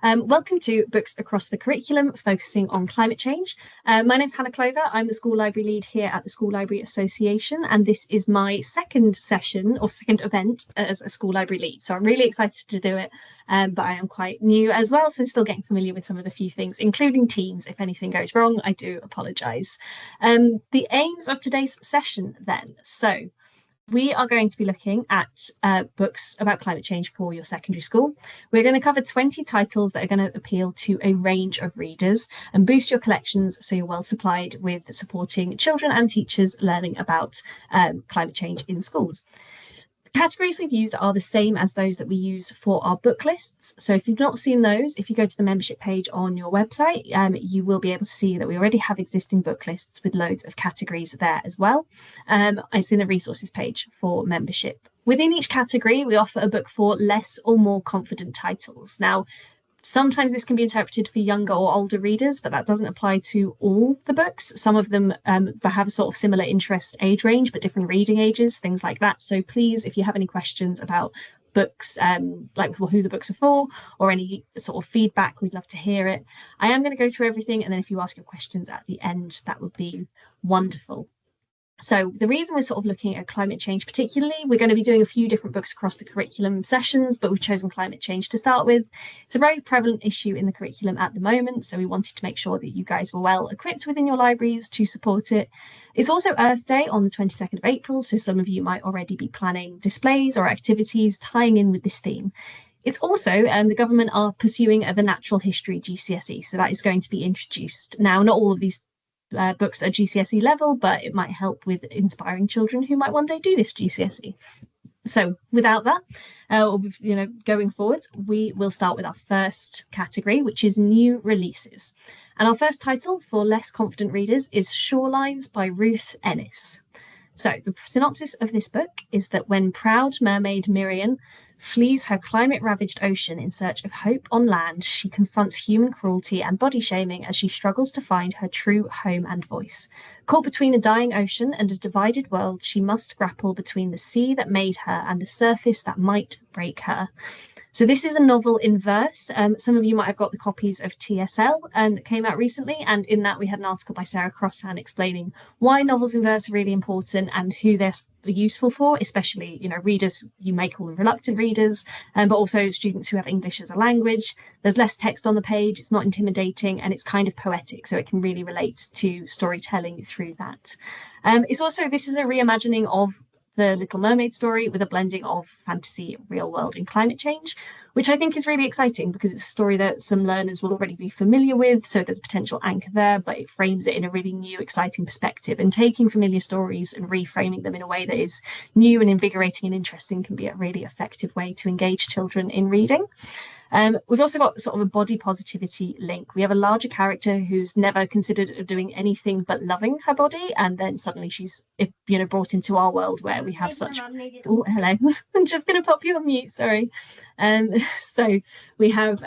Welcome to Books Across the Curriculum, focusing on climate change. My name's Hannah Clover. I'm the School Library Lead here at the School Library Association, and this is my second session or second event as a School Library Lead. So I'm really excited to do it, but I am quite new as well, so I'm still getting familiar with some of the few things, including teams. If anything goes wrong, I do apologise. The aims of today's session then. So we are going to be looking at books about climate change for your secondary school. We're going to cover 20 titles that are going to appeal to a range of readers and boost your collections so you're well supplied with supporting children and teachers learning about climate change in schools. The categories we've used are the same as those that we use for our book lists. So if you've not seen those, if you go to the membership page on your website, you will be able to see that we already have existing book lists with loads of categories there as well. It's in the resources page for membership. Within each category, we offer a book for less or more confident titles. Now, sometimes this can be interpreted for younger or older readers, but that doesn't apply to all the books. Some of them have a sort of similar interest age range, but different reading ages, things like that. So please, if you have any questions about books, like who the books are for, or any sort of feedback, we'd love to hear it. I am going to go through everything, and then if you ask your questions at the end, that would be wonderful. So the reason we're sort of looking at climate change particularly, we're going to be doing a few different books across the curriculum sessions, but we've chosen climate change to start with. It's a very prevalent issue in the curriculum at the moment, so we wanted to make sure that you guys were well equipped within your libraries to support it. It's also Earth Day on the 22nd of April, so some of you might already be planning displays or activities tying in with this theme. It's also, the government are pursuing the natural history GCSE, so that is going to be introduced. Now, not all of these books are GCSE level, but it might help with inspiring children who might one day do this GCSE. So without that, going forward, we will start with our first category, which is new releases. And our first title for less confident readers is Shorelines by Ruth Ennis. So the synopsis of this book is that when proud mermaid Miriam flees her climate-ravaged ocean in search of hope on land, she confronts human cruelty and body shaming as she struggles to find her true home and voice. Caught between a dying ocean and a divided world, she must grapple between the sea that made her and the surface that might break her. So this is a novel in verse. Some of you might have got the copies of TSL that came out recently, and in that we had an article by Sarah Crossan explaining why novels in verse are really important and who they're useful for, especially readers you may call them reluctant readers, but also students who have English as a language. There's less text on the page, it's not intimidating, and it's kind of poetic, so it can really relate to storytelling through that. This is a reimagining of the Little Mermaid story with a blending of fantasy, real world, and climate change, which I think is really exciting because it's a story that some learners will already be familiar with, so there's a potential anchor there, but it frames it in a really new, exciting perspective. And taking familiar stories and reframing them in a way that is new and invigorating and interesting can be a really effective way to engage children in reading. We've also got sort of a body positivity link. We have a larger character who's never considered doing anything but loving her body, and then suddenly she's brought into our world where we have such. Oh, hello. I'm just going to pop you on mute. Sorry. So we have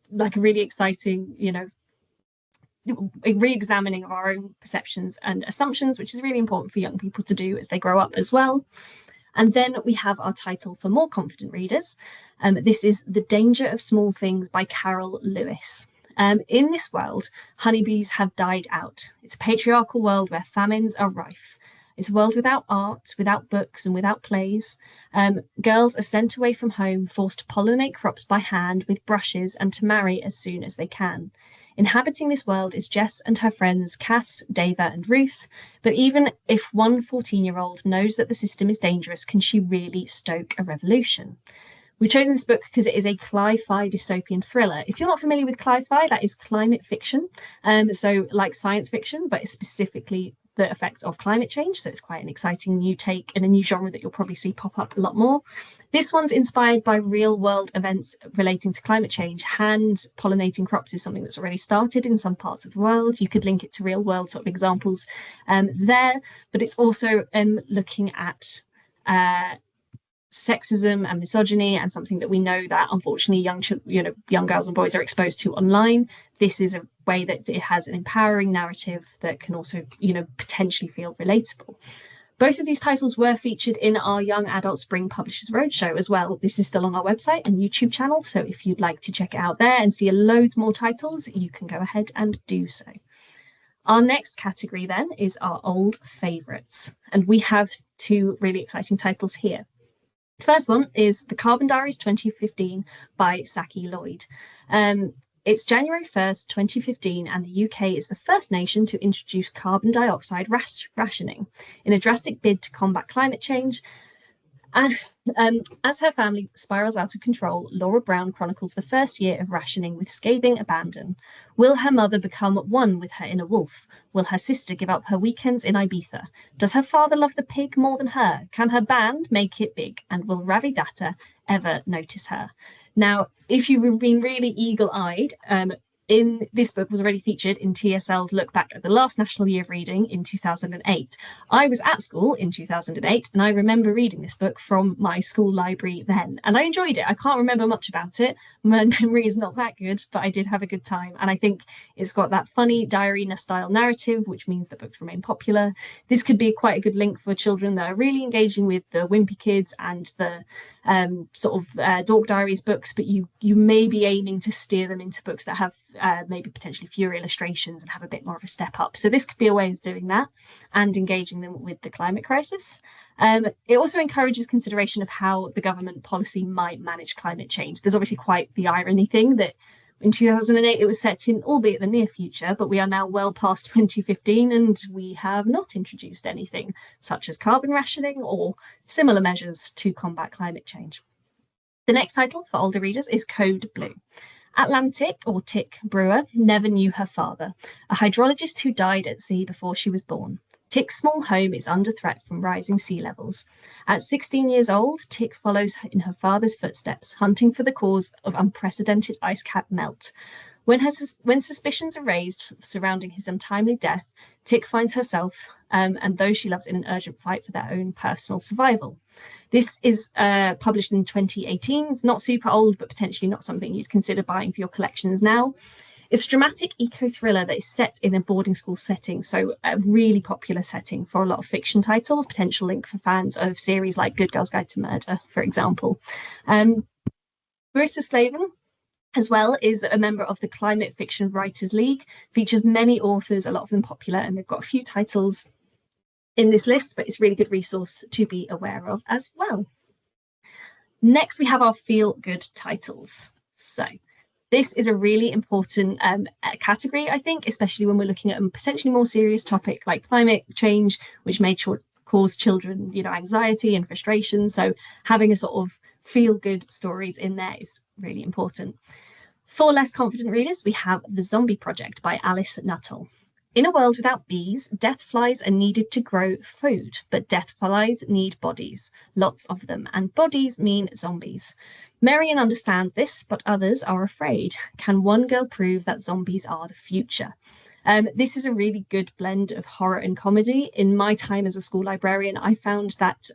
like a really exciting, a re-examining of our own perceptions and assumptions, which is really important for young people to do as they grow up as well. And then we have our title for more confident readers. This is The Danger of Small Things by Carol Lewis. In this world, honeybees have died out. It's a patriarchal world where famines are rife. It's a world without art, without books, and without plays. Girls are sent away from home, forced to pollinate crops by hand with brushes and to marry as soon as they can. Inhabiting this world is Jess and her friends Cass, Dava, and Ruth. But even if one 14-year-old knows that the system is dangerous, can she really stoke a revolution? We've chosen this book because it is a cli-fi dystopian thriller. If you're not familiar with cli-fi, that is climate fiction. So like science fiction, but specifically the effects of climate change. So it's quite an exciting new take and a new genre that you'll probably see pop up a lot more. This one's inspired by real world events relating to climate change. Hand pollinating crops is something that's already started in some parts of the world. You could link it to real world sort of examples there, but it's also looking at sexism and misogyny, and something that we know that unfortunately young girls and boys are exposed to online. This is a way that it has an empowering narrative that can also potentially feel relatable. Both of these titles were featured in our Young Adult Spring Publishers Roadshow as well. This is still on our website and YouTube channel, so if you'd like to check it out there and see loads more titles, you can go ahead and do so. Our next category then is our old favourites, and we have two really exciting titles here. The first one is The Carbon Diaries 2015 by Saki Lloyd. It's January 1st, 2015, and the UK is the first nation to introduce carbon dioxide rationing in a drastic bid to combat climate change. As her family spirals out of control, Laura Brown chronicles the first year of rationing with scathing abandon. Will her mother become one with her inner wolf? Will her sister give up her weekends in Ibiza? Does her father love the pig more than her? Can her band make it big? And will Ravi Datta ever notice her? Now, if you've been really eagle-eyed, in this book was already featured in TSL's look back at the last National Year of Reading in 2008. I was at school in 2008, and I remember reading this book from my school library then, and I enjoyed it. I can't remember much about it. My memory is not that good, but I did have a good time, and I think it's got that funny diary-style narrative, which means that books remain popular. This could be quite a good link for children that are really engaging with the Wimpy Kids and the Dork Diaries books, but you may be aiming to steer them into books that have maybe potentially fewer illustrations and have a bit more of a step up. So this could be a way of doing that and engaging them with the climate crisis. It also encourages consideration of how the government policy might manage climate change. There's obviously quite the irony thing that in 2008 it was set in, albeit the near future, but we are now well past 2015 and we have not introduced anything such as carbon rationing or similar measures to combat climate change. The next title for older readers is Code Blue. Atlantic, or Tick Brewer, never knew her father, a hydrologist who died at sea before she was born. Tick's small home is under threat from rising sea levels. At 16 years old, Tick follows in her father's footsteps, hunting for the cause of unprecedented ice cap melt. When suspicions are raised surrounding his untimely death, Tick finds herself and those she loves in an urgent fight for their own personal survival. This is published in 2018. It's not super old, but potentially not something you'd consider buying for your collections now. It's a dramatic eco-thriller that is set in a boarding school setting, so a really popular setting for a lot of fiction titles, potential link for fans of series like Good Girl's Guide to Murder, for example. Marissa Slavin, as well, is a member of the Climate Fiction Writers League, features many authors, a lot of them popular, and they've got a few titles in this list, but it's a really good resource to be aware of as well. Next, we have our feel-good titles. So this is a really important category, I think, especially when we're looking at a potentially more serious topic like climate change, which may cause children, anxiety and frustration. So having a sort of feel-good stories in there is really important. For less confident readers, we have The Zombie Project by Alice Nuttall. In a world without bees, death flies are needed to grow food, but death flies need bodies, lots of them, and bodies mean zombies. Marion understands this, but others are afraid. Can one girl prove that zombies are the future? This is a really good blend of horror and comedy. In my time as a school librarian, I found that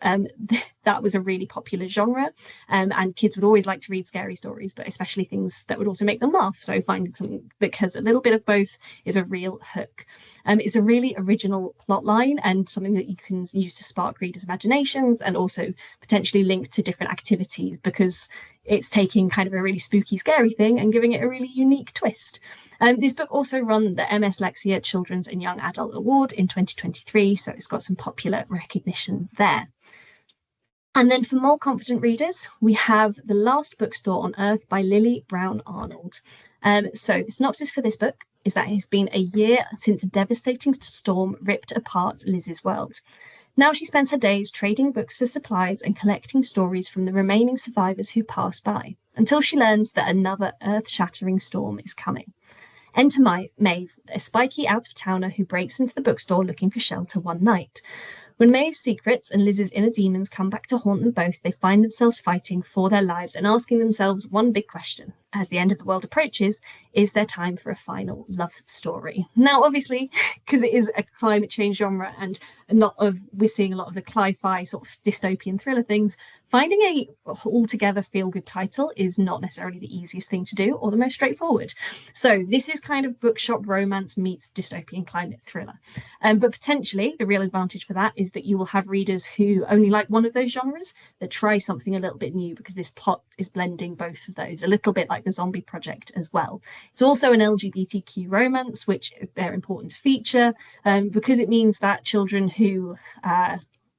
that was a really popular genre, and kids would always like to read scary stories, but especially things that would also make them laugh. So finding something that has a little bit of both is a real hook. It's a really original plot line and something that you can use to spark readers' imaginations and also potentially link to different activities, because it's taking kind of a really spooky, scary thing and giving it a really unique twist. This book also won the MS Lexia Children's and Young Adult Award in 2023, so it's got some popular recognition there. And then for more confident readers, we have The Last Bookstore on Earth by Lily Brown Arnold. So the synopsis for this book is that it has been a year since a devastating storm ripped apart Liz's world. Now she spends her days trading books for supplies and collecting stories from the remaining survivors who pass by, until she learns that another earth-shattering storm is coming. Enter Maeve, a spiky out-of-towner who breaks into the bookstore looking for shelter one night. When Maeve's secrets and Liz's inner demons come back to haunt them both, they find themselves fighting for their lives and asking themselves one big question: as the end of the world approaches, is there time for a final love story? Now, obviously, because it is a climate change genre and we're seeing a lot of the cli-fi sort of dystopian thriller things, finding a altogether feel-good title is not necessarily the easiest thing to do or the most straightforward. So this is kind of bookshop romance meets dystopian climate thriller. But potentially the real advantage for that is that you will have readers who only like one of those genres that try something a little bit new, because this plot is blending both of those, a little bit like the Zombie Project as well. It's also an LGBTQ romance, which is their important feature, because it means that children who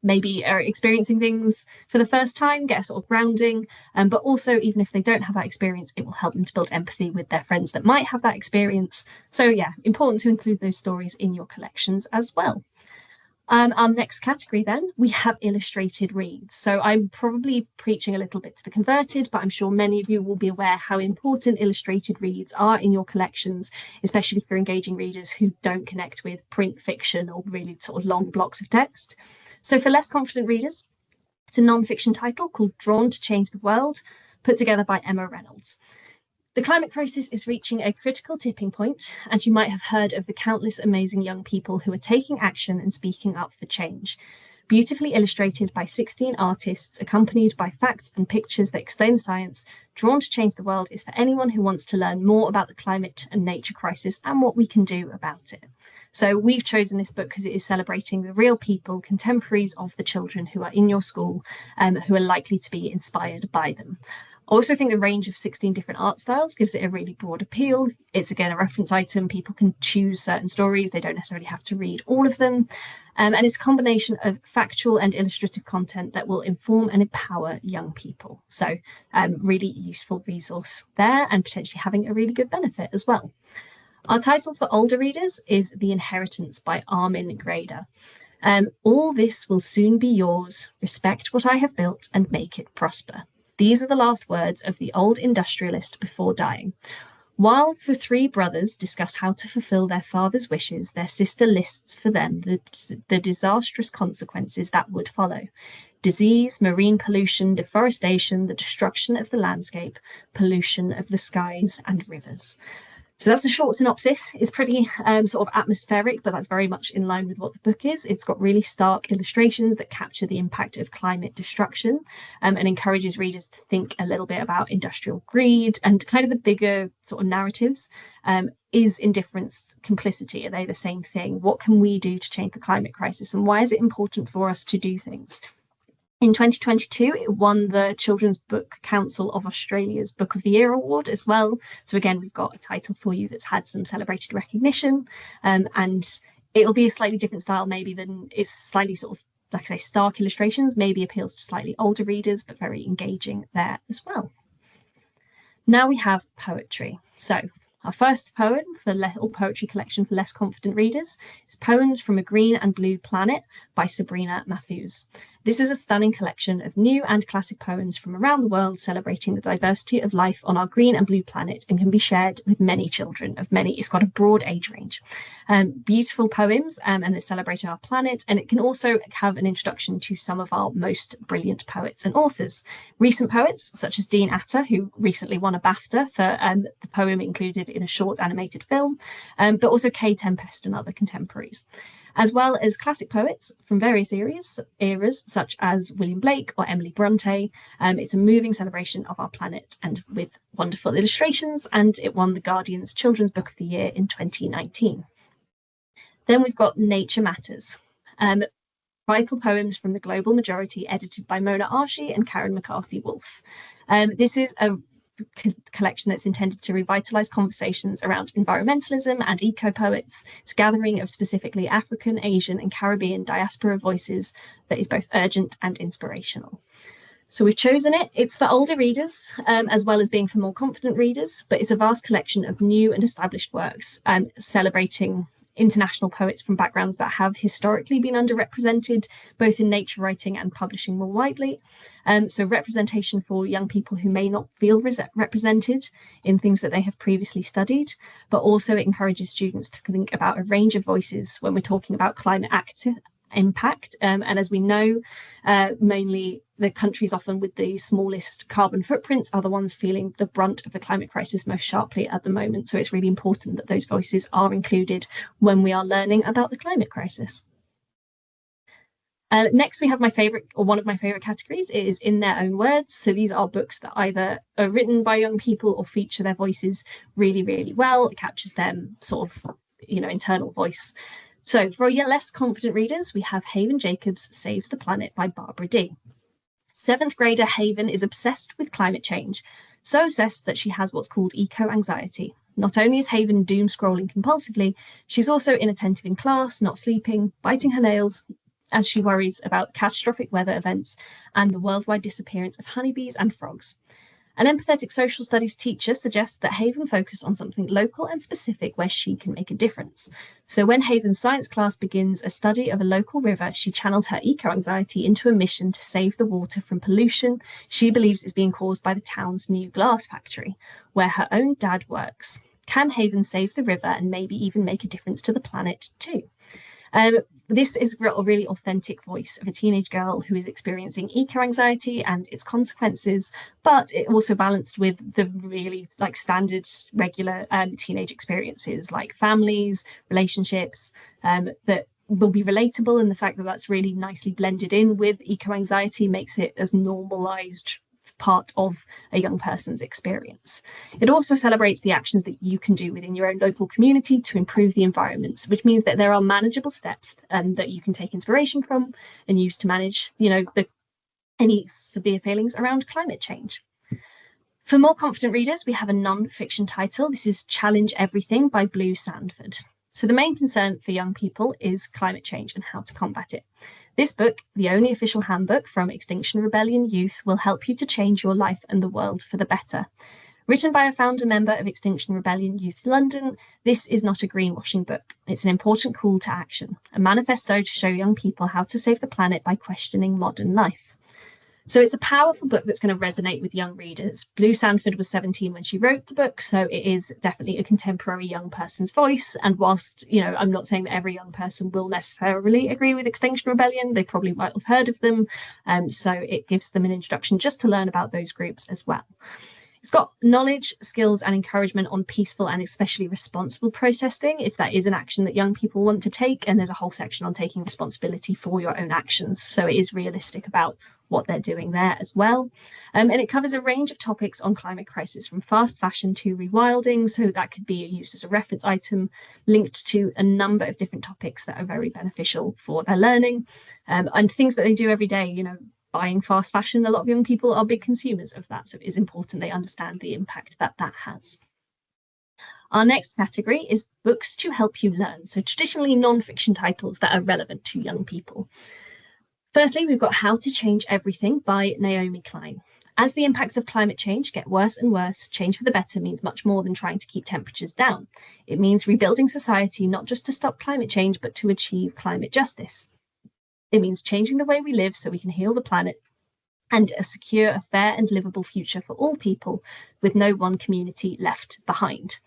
maybe are experiencing things for the first time get a sort of grounding, but also even if they don't have that experience, it will help them to build empathy with their friends that might have that experience. So yeah, important to include those stories in your collections as well. Our next category then, we have illustrated reads. So I'm probably preaching a little bit to the converted, but I'm sure many of you will be aware how important illustrated reads are in your collections, especially for engaging readers who don't connect with print fiction or really sort of long blocks of text. So for less confident readers, it's a non-fiction title called Drawn to Change the World, put together by Emma Reynolds. The climate crisis is reaching a critical tipping point, and you might have heard of the countless amazing young people who are taking action and speaking up for change. Beautifully illustrated by 16 artists, accompanied by facts and pictures that explain the science, Drawn to Change the World is for anyone who wants to learn more about the climate and nature crisis and what we can do about it. So we've chosen this book because it is celebrating the real people, contemporaries of the children who are in your school, who are likely to be inspired by them. I also think the range of 16 different art styles gives it a really broad appeal. It's again a reference item. People can choose certain stories. They don't necessarily have to read all of them. And it's a combination of factual and illustrative content that will inform and empower young people. So really useful resource there, and potentially having a really good benefit as well. Our title for older readers is The Inheritance by Armin Grader. All this will soon be yours. Respect what I have built and make it prosper. These are the last words of the old industrialist before dying. While the three brothers discuss how to fulfill their father's wishes, their sister lists for them the disastrous consequences that would follow. Disease, marine pollution, deforestation, the destruction of the landscape, pollution of the skies and rivers. So that's a short synopsis. It's pretty sort of atmospheric, but that's very much in line with what the book is. It's got really stark illustrations that capture the impact of climate destruction, and encourages readers to think a little bit about industrial greed and kind of the bigger sort of narratives. Is indifference complicity? Are they the same thing? What can we do to change the climate crisis? And why is it important for us to do things? In 2022, it won the Children's Book Council of Australia's Book of the Year award as well. So again, we've got a title for you that's had some celebrated recognition, and it'll be a slightly different style maybe than it's slightly sort of, like I say, stark illustrations, maybe appeals to slightly older readers, but very engaging there as well. Now we have poetry. So our first poem or poetry collection for less confident readers is Poems from a Green and Blue Planet by Sabrina Mahfouz. This is a stunning collection of new and classic poems from around the world celebrating the diversity of life on our green and blue planet, and can be shared with many children of many. It's got a broad age range. Beautiful poems, and they celebrate our planet, and it can also have an introduction to some of our most brilliant poets and authors. Recent poets such as Dean Atta, who recently won a BAFTA for the poem included in a short animated film, but also Kay Tempest and other contemporaries, as well as classic poets from various eras such as William Blake or Emily Bronte. It's a moving celebration of our planet and with wonderful illustrations, and it won the Guardian's Children's Book of the Year in 2019. Then we've got Nature Matters. Vital poems from the global majority, edited by Mona Archie and Karen McCarthy-Wolf. This is a collection that's intended to revitalise conversations around environmentalism and eco-poets. It's a gathering of specifically African, Asian and Caribbean diaspora voices that is both urgent and inspirational. So we've chosen it. It's for older readers, as well as being for more confident readers, but it's a vast collection of new and established works, celebrating international poets from backgrounds that have historically been underrepresented, both in nature writing and publishing more widely. So representation for young people who may not feel represented in things that they have previously studied, but also it encourages students to think about a range of voices when we're talking about climate impact. And as we know, mainly the countries often with the smallest carbon footprints are the ones feeling the brunt of the climate crisis most sharply at the moment. So it's really important that those voices are included when we are learning about the climate crisis. Next, we have my favorite, or one of my favorite categories, is in their own words. So these are books that either are written by young people or feature their voices really, really well. It captures them sort of, internal voice. So for your less confident readers, we have Haven Jacobs' Saves the Planet by Barbara D. 7th grader Haven is obsessed with climate change, so obsessed that she has what's called eco-anxiety. Not only is Haven doom scrolling compulsively, she's also inattentive in class, not sleeping, biting her nails, as she worries about catastrophic weather events and the worldwide disappearance of honeybees and frogs. An empathetic social studies teacher suggests that Haven focus on something local and specific where she can make a difference. So when Haven's science class begins a study of a local river, she channels her eco-anxiety into a mission to save the water from pollution she believes is being caused by the town's new glass factory, where her own dad works. Can Haven save the river and maybe even make a difference to the planet too? This is a really authentic voice of a teenage girl who is experiencing eco-anxiety and its consequences, but it also balanced with the really standard, regular teenage experiences like families, relationships, that will be relatable, and the fact that that's really nicely blended in with eco-anxiety makes it as normalized part of a young person's experience. It also celebrates the actions that you can do within your own local community to improve the environment, which means that there are manageable steps that you can take inspiration from and use to manage, any severe failings around climate change. For more confident readers, we have a non-fiction title. This is Challenge Everything by Blue Sandford. So the main concern for young people is climate change and how to combat it. This book, the only official handbook from Extinction Rebellion youth, will help you to change your life and the world for the better. Written by a founder member of Extinction Rebellion Youth London, this is not a greenwashing book. It's an important call to action, a manifesto to show young people how to save the planet by questioning modern life. So it's a powerful book that's going to resonate with young readers. Blue Sandford was 17 when she wrote the book, so it is definitely a contemporary young person's voice. And whilst, I'm not saying that every young person will necessarily agree with Extinction Rebellion, they probably might have heard of them. So it gives them an introduction just to learn about those groups as well. It's got knowledge, skills, and encouragement on peaceful and especially responsible protesting, if that is an action that young people want to take. And there's a whole section on taking responsibility for your own actions. So it is realistic about what they're doing there as well. And it covers a range of topics on climate crisis, from fast fashion to rewilding. So that could be used as a reference item, linked to a number of different topics that are very beneficial for their learning, and things that they do every day, buying fast fashion. A lot of young people are big consumers of that, so it is important they understand the impact that that has. Our next category is books to help you learn, so traditionally non-fiction titles that are relevant to young people. Firstly, we've got How to Change Everything by Naomi Klein. As the impacts of climate change get worse and worse, change for the better means much more than trying to keep temperatures down. It means rebuilding society not just to stop climate change, but to achieve climate justice. It means changing the way we live so we can heal the planet and secure a fair and livable future for all people, with no one community left behind.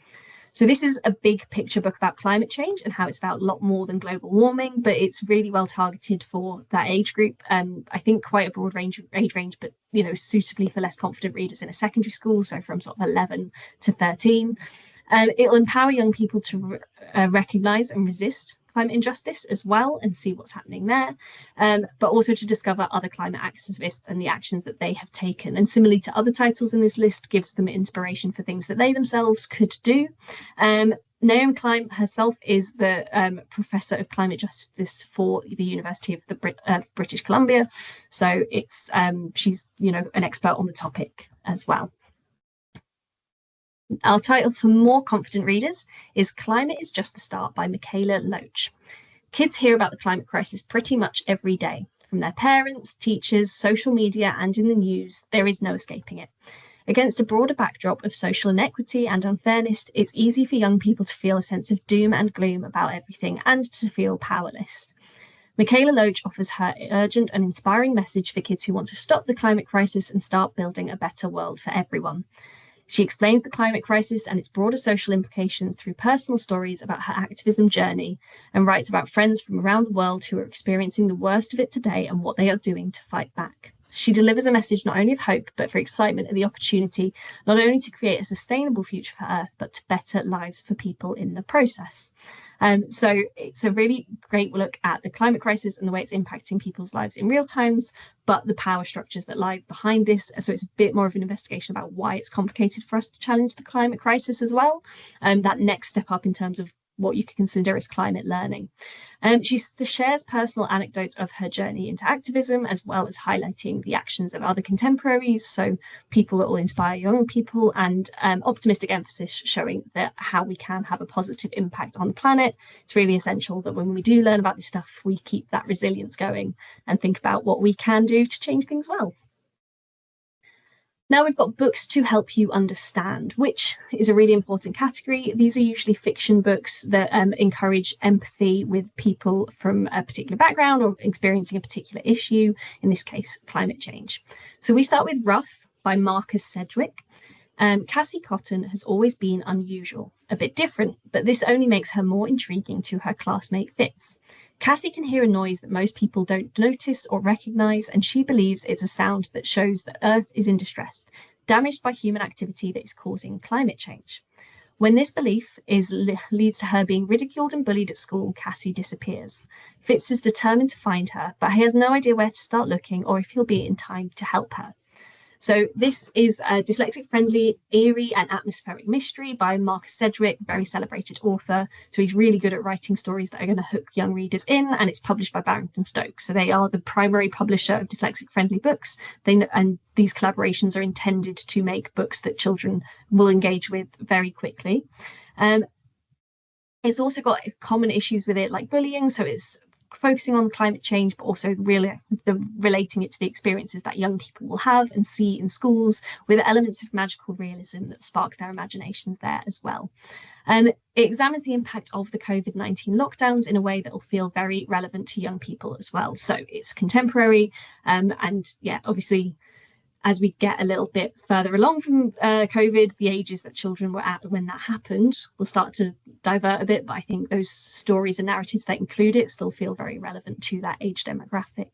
So this is a big picture book about climate change and how it's about a lot more than global warming, but it's really well targeted for that age group. I think quite a broad age range, but suitably for less confident readers in a secondary school, so from sort of 11 to 13. It'll empower young people to recognise and resist climate injustice as well and see what's happening there, but also to discover other climate activists and the actions that they have taken. And similarly to other titles in this list, gives them inspiration for things that they themselves could do. Naomi Klein herself is the Professor of Climate Justice for the University of British Columbia. So it's she's an expert on the topic as well. Our title for more confident readers is Climate is Just the Start by Michaela Loach. Kids hear about the climate crisis pretty much every day. From their parents, teachers, social media, and in the news, there is no escaping it. Against a broader backdrop of social inequity and unfairness, it's easy for young people to feel a sense of doom and gloom about everything and to feel powerless. Michaela Loach offers her urgent and inspiring message for kids who want to stop the climate crisis and start building a better world for everyone. She explains the climate crisis and its broader social implications through personal stories about her activism journey, and writes about friends from around the world who are experiencing the worst of it today and what they are doing to fight back. She delivers a message not only of hope, but for excitement at the opportunity, not only to create a sustainable future for Earth, but to better lives for people in the process. So it's a really great look at the climate crisis and the way it's impacting people's lives in real times, but the power structures that lie behind this. So it's a bit more of an investigation about why it's complicated for us to challenge the climate crisis as well. That next step up in terms of what you could consider as climate learning. She shares personal anecdotes of her journey into activism, as well as highlighting the actions of other contemporaries, so people that will inspire young people, and optimistic emphasis showing that how we can have a positive impact on the planet. It's really essential that when we do learn about this stuff, we keep that resilience going and think about what we can do to change things well. Now we've got books to help you understand, which is a really important category. These are usually fiction books that encourage empathy with people from a particular background or experiencing a particular issue, in this case, climate change. So we start with Rough by Marcus Sedgwick. Cassie Cotton has always been unusual, a bit different, but this only makes her more intriguing to her classmate Fitz. Cassie can hear a noise that most people don't notice or recognise, and she believes it's a sound that shows that Earth is in distress, damaged by human activity that is causing climate change. When this belief leads to her being ridiculed and bullied at school, Cassie disappears. Fitz is determined to find her, but he has no idea where to start looking or if he'll be in time to help her. So this is a dyslexic-friendly, eerie and atmospheric mystery by Marcus Sedgwick, very celebrated author. So he's really good at writing stories that are going to hook young readers in, and it's published by Barrington Stoke. So they are the primary publisher of dyslexic-friendly books, and these collaborations are intended to make books that children will engage with very quickly. It's also got common issues with it, like bullying, so it's focusing on climate change, but also really relating it to the experiences that young people will have and see in schools, with elements of magical realism that spark their imaginations there as well. It examines the impact of the COVID-19 lockdowns in a way that will feel very relevant to young people as well. So it's contemporary, and yeah, obviously, as we get a little bit further along from COVID, the ages that children were at when that happened will start to divert a bit, but I think those stories and narratives that include it still feel very relevant to that age demographic.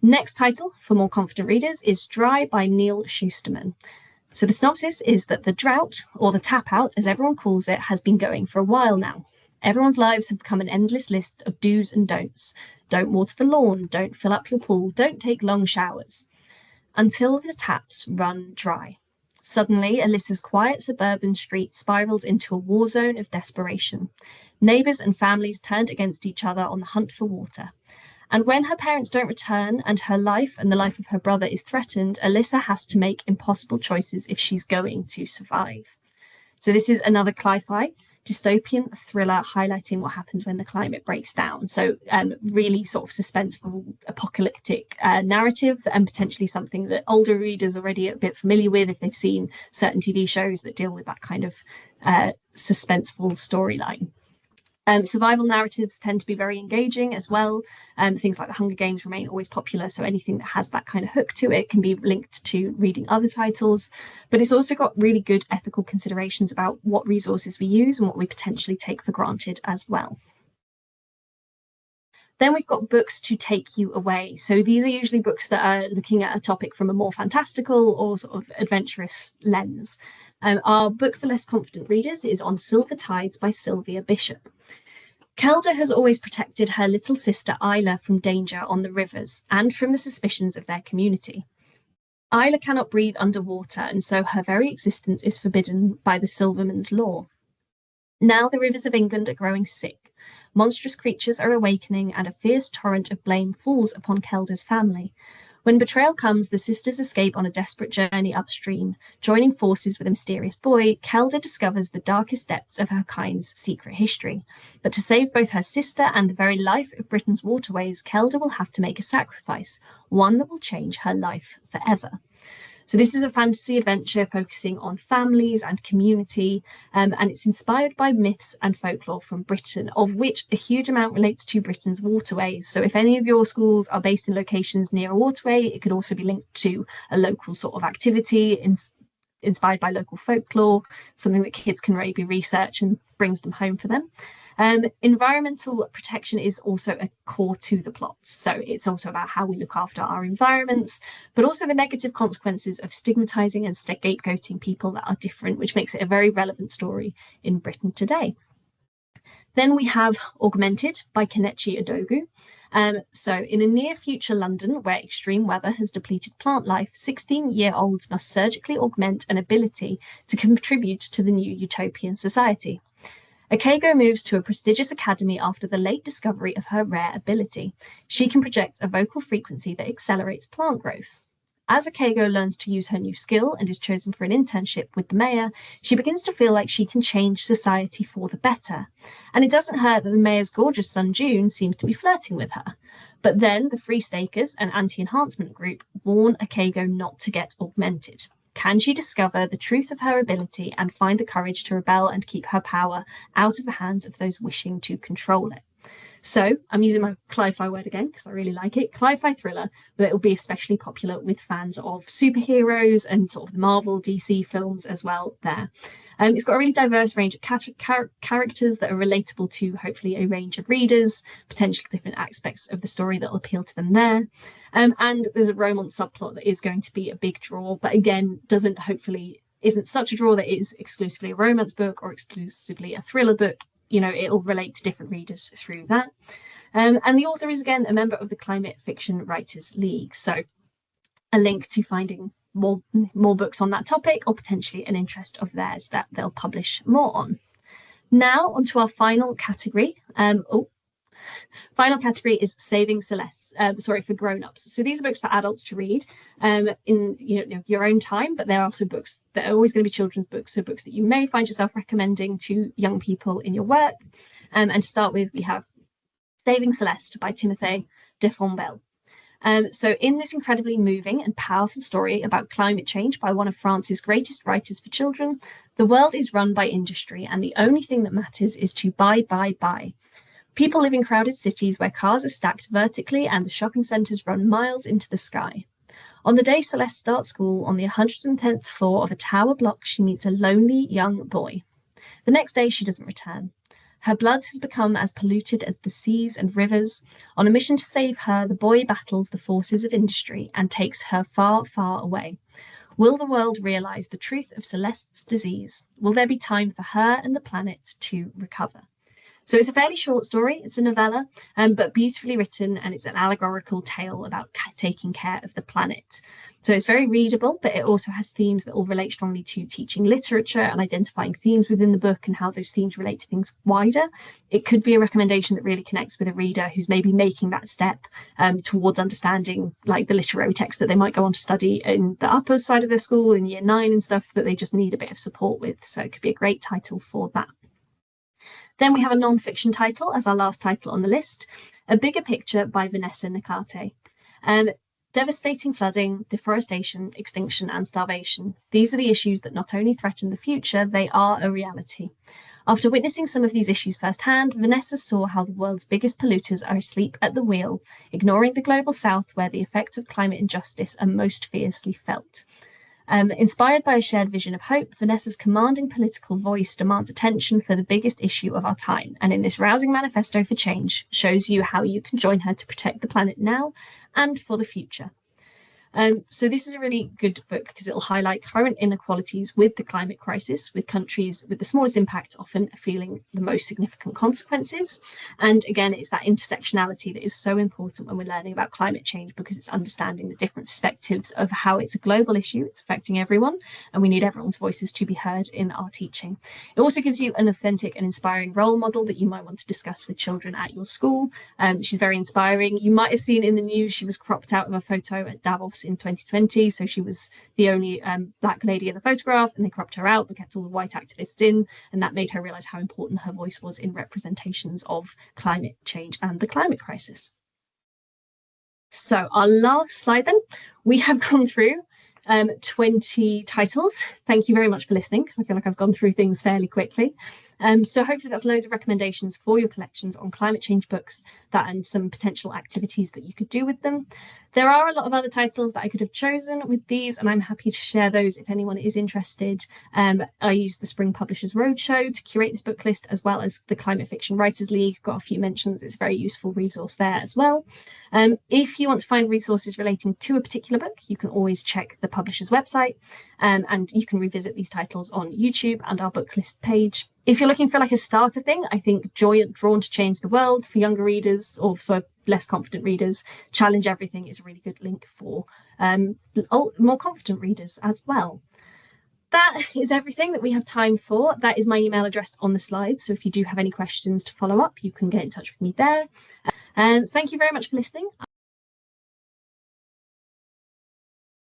Next title for more confident readers is Dry by Neil Schusterman. So the synopsis is that the drought, or the tap out as everyone calls it, has been going for a while now. Everyone's lives have become an endless list of do's and don'ts. Don't water the lawn, don't fill up your pool, don't take long showers. Until the taps run dry. Suddenly, Alyssa's quiet suburban street spirals into a war zone of desperation. Neighbours and families turned against each other on the hunt for water. And when her parents don't return and her life and the life of her brother is threatened, Alyssa has to make impossible choices if she's going to survive. So this is another cli-fi dystopian thriller highlighting what happens when the climate breaks down. So really sort of suspenseful, apocalyptic narrative, and potentially something that older readers are already a bit familiar with if they've seen certain TV shows that deal with that kind of suspenseful storyline. Survival narratives tend to be very engaging as well. Things like the Hunger Games remain always popular, so anything that has that kind of hook to it can be linked to reading other titles. But it's also got really good ethical considerations about what resources we use and what we potentially take for granted as well. Then we've got books to take you away. So these are usually books that are looking at a topic from a more fantastical or sort of adventurous lens. Our book for less confident readers is On Silver Tides by Sylvia Bishop. Kelda has always protected her little sister Isla from danger on the rivers and from the suspicions of their community. Isla cannot breathe underwater, and so her very existence is forbidden by the Silverman's law. Now the rivers of England are growing sick. Monstrous creatures are awakening, and a fierce torrent of blame falls upon Kelda's family. When betrayal comes, the sisters escape on a desperate journey upstream. Joining forces with a mysterious boy, Kelda discovers the darkest depths of her kind's secret history. But to save both her sister and the very life of Britain's waterways, Kelda will have to make a sacrifice, one that will change her life forever. So this is a fantasy adventure focusing on families and community, and it's inspired by myths and folklore from Britain, of which a huge amount relates to Britain's waterways. So if any of your schools are based in locations near a waterway, it could also be linked to a local sort of activity inspired by local folklore, something that kids can maybe research and brings them home for them. Environmental protection is also a core to the plot. So it's also about how we look after our environments, but also the negative consequences of stigmatizing and scapegoating people that are different, which makes it a very relevant story in Britain today. Then we have Augmented by Kenichi Adogu. So in a near future London where extreme weather has depleted plant life, 16-year-olds must surgically augment an ability to contribute to the new utopian society. Akego moves to a prestigious academy after the late discovery of her rare ability. She can project a vocal frequency that accelerates plant growth. As Akego learns to use her new skill and is chosen for an internship with the mayor, she begins to feel like she can change society for the better. And it doesn't hurt that the mayor's gorgeous son June seems to be flirting with her. But then the Free Stakers, an anti-enhancement group, warn Akego not to get augmented. Can she discover the truth of her ability and find the courage to rebel and keep her power out of the hands of those wishing to control it? So I'm using my cli-fi word again because I really like it. Cli-fi thriller, but it will be especially popular with fans of superheroes and sort of the Marvel, DC films as well there. It's got a really diverse range of characters that are relatable to hopefully a range of readers, potentially different aspects of the story that will appeal to them there. And there's a romance subplot that is going to be a big draw, but again, isn't such a draw that it is exclusively a romance book or exclusively a thriller book. You know, it'll relate to different readers through that. And the author is, again, a member of the Climate Fiction Writers League. So a link to finding more books on that topic, or potentially an interest of theirs that they'll publish more on. Now, onto our final category. Final category is Saving Celeste, for grown-ups. So these are books for adults to read in your own time, but they're also books that are always going to be children's books, so books that you may find yourself recommending to young people in your work. And to start with, we have Saving Celeste by Timothée de Fontbelle. So in this incredibly moving and powerful story about climate change by one of France's greatest writers for children, the world is run by industry, and the only thing that matters is to buy. People live in crowded cities where cars are stacked vertically and the shopping centres run miles into the sky. On the day Celeste starts school on the 110th floor of a tower block, she meets a lonely young boy. The next day, she doesn't return. Her blood has become as polluted as the seas and rivers. On a mission to save her, the boy battles the forces of industry and takes her far, far away. Will the world realise the truth of Celeste's disease? Will there be time for her and the planet to recover? So it's a fairly short story. It's a novella, but beautifully written, and it's an allegorical tale about taking care of the planet. So it's very readable, but it also has themes that all relate strongly to teaching literature and identifying themes within the book and how those themes relate to things wider. It could be a recommendation that really connects with a reader who's maybe making that step towards understanding like the literary text that they might go on to study in the upper side of their school in year 9 and stuff that they just need a bit of support with. So it could be a great title for that. Then we have a non-fiction title as our last title on the list, A Bigger Picture by Vanessa Nakate. Devastating flooding, deforestation, extinction, and starvation. These are the issues that not only threaten the future, they are a reality. After witnessing some of these issues firsthand, Vanessa saw how the world's biggest polluters are asleep at the wheel, ignoring the global south where the effects of climate injustice are most fiercely felt. Inspired by a shared vision of hope, Vanessa's commanding political voice demands attention for the biggest issue of our time, and in this rousing manifesto for change, shows you how you can join her to protect the planet now and for the future. So this is a really good book because it'll highlight current inequalities with the climate crisis, with countries with the smallest impact often feeling the most significant consequences. And again, it's that intersectionality that is so important when we're learning about climate change, because it's understanding the different perspectives of how it's a global issue, it's affecting everyone, and we need everyone's voices to be heard in our teaching. It also gives you an authentic and inspiring role model that you might want to discuss with children at your school. She's very inspiring. You might have seen in the news she was cropped out of a photo at Davos in 2020, so she was the only black lady in the photograph, and they cropped her out but kept all the white activists in, and that made her realize how important her voice was in representations of climate change and the climate crisis. So our last slide then, we have gone through 20 titles. Thank you very much for listening, because I feel like I've gone through things fairly quickly. So hopefully that's loads of recommendations for your collections on climate change books, that and some potential activities that you could do with them. There are a lot of other titles that I could have chosen with these, and I'm happy to share those if anyone is interested. I used the Spring Publishers Roadshow to curate this book list, as well as the Climate Fiction Writers League. Got a few mentions. It's a very useful resource there as well. If you want to find resources relating to a particular book, you can always check the publisher's website, and you can revisit these titles on YouTube and our book list page. If you're looking for like a starter thing, I think Drawn to Change the World for younger readers or for less confident readers, Challenge Everything is a really good link for more confident readers as well. That is everything that we have time for. That is my email address on the slide. So if you do have any questions to follow up, you can get in touch with me there. And thank you very much for listening.